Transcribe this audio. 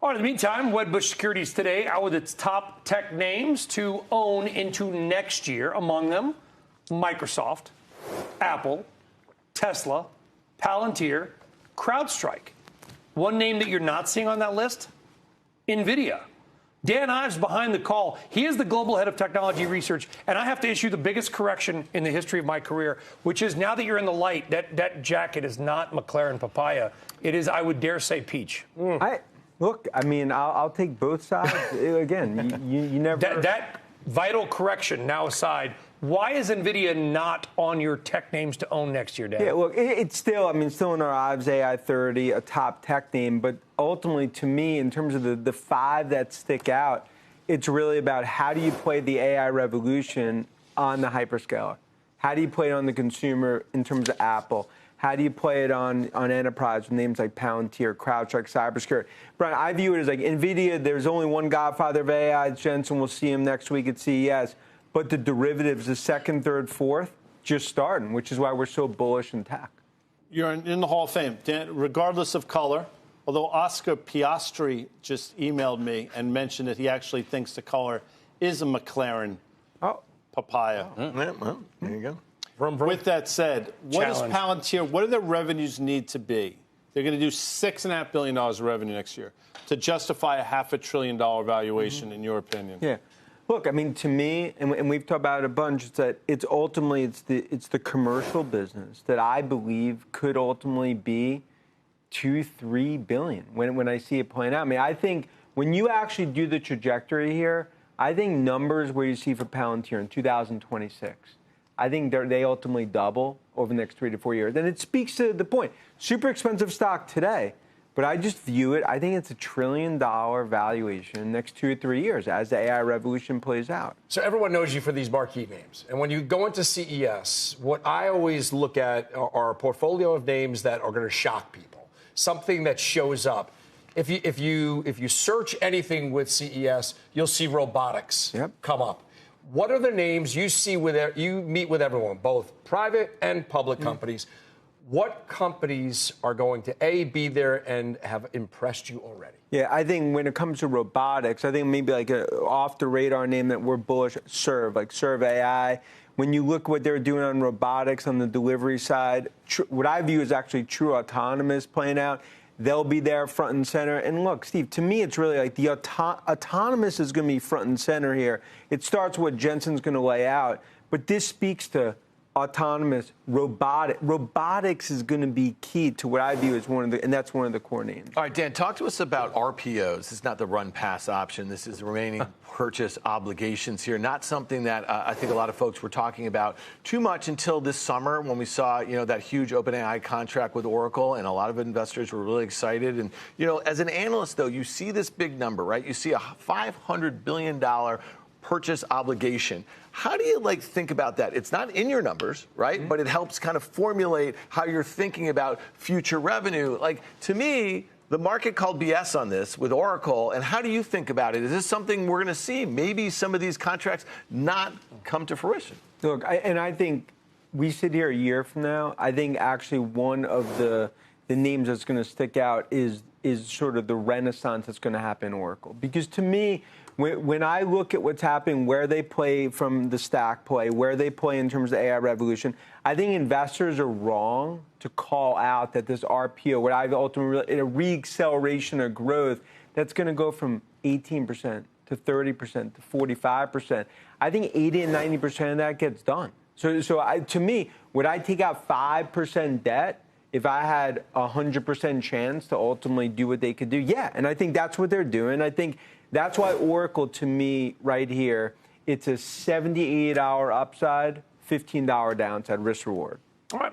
All right, in the meantime, Wedbush Securities today out with its top tech names to own into next year. Among them, Microsoft, Apple, Tesla, Palantir, CrowdStrike. One name that you're not seeing on that list? NVIDIA. Dan Ives behind the call. He is the global head of technology research, and I have to issue the biggest correction in the history of my career, which is now that you're in the light, that jacket is not McLaren papaya. It is, I would dare say, peach. Look, I mean, I'll take both sides. Again, you never... That vital correction now aside, why is NVIDIA not on your tech names to own next year, Dan? Yeah, look, it's still, still in our Ives AI 30, a top tech name. But ultimately, to me, in terms of the five that stick out, it's really about how do you play the AI revolution on the hyperscaler? How do you play it on the consumer in terms of Apple? How do you play it on enterprise with names like Palantir, CrowdStrike, cybersecurity? Brian, I view it as like NVIDIA, there's only one godfather of AI. It's Jensen. We'll see him next week at CES. But the derivatives, the second, third, fourth, just starting, which is why we're so bullish in tech. You're in the Hall of Fame, Dan, regardless of color, although Oscar Piastri just emailed me and mentioned that he actually thinks the color is a McLaren papaya. Well, there you go. Vroom, vroom. With that said, what does Palantir, what do their revenues need to be? They're going to do $6.5 billion of revenue next year to justify a $500 billion valuation, in your opinion. Yeah. Look, I mean, to me, and we've talked about it a bunch, it's that it's ultimately it's the commercial business that I believe could ultimately be $2-3 billion when I see it playing out. I mean, I think when you actually do the trajectory here, I think numbers where you see for Palantir in 2026, I think they ultimately double over the next 3 to 4 years. And it speaks to the point. Super expensive stock today, but I just view it, I think it's $1 trillion valuation in the next 2 or 3 years as the AI revolution plays out. So everyone knows you for these marquee names. And when you go into CES, what I always look at are a portfolio of names that are going to shock people, something that shows up. If you search anything with CES, you'll see robotics come up. What are the names you see you meet with everyone, both private and public companies? What companies are going to, A, be there and have impressed you already? Yeah, I think when it comes to robotics, I think maybe like an off-the-radar name that we're bullish, Serve, like Serve AI. When you look what they're doing on robotics on the delivery side, what I view is actually true autonomous playing out. They'll be there front and center. And look, Steve, to me, it's really like the autonomous is going to be front and center here. It starts what Jensen's going to lay out, but this speaks to autonomous robotics is going to be key to what I view as and that's one of the core names. All right, Dan, talk to us about RPOs. This is not the run pass option. This is remaining purchase obligations here. Not something that I think a lot of folks were talking about too much until this summer when we saw, that huge OpenAI contract with Oracle, and a lot of investors were really excited. And, as an analyst, though, you see this big number, right? You see a $500 billion purchase obligation. How do you think about that? It's not in your numbers, right? But it helps kind of formulate how you're thinking about future revenue. To me, the market called BS on this with Oracle. And how do you think about it? Is this something we're going to see? Maybe some of these contracts not come to fruition. Look, I think we sit here a year from now. I think actually one of the names that's going to stick out is sort of the renaissance that's going to happen in Oracle. Because to me, when I look at what's happening, where they play from the stack play, where they play in terms of AI revolution, I think investors are wrong to call out that this RPO, what I've ultimately, a re-acceleration of growth, that's going to go from 18% to 30% to 45%. I think 80 and 90% of that gets done. So to me, would I take out 5% debt if I had a 100% chance to ultimately do what they could do? Yeah, and I think that's what they're doing. I think that's why Oracle, to me, right here, it's a $78 upside, $15 downside risk reward. All right.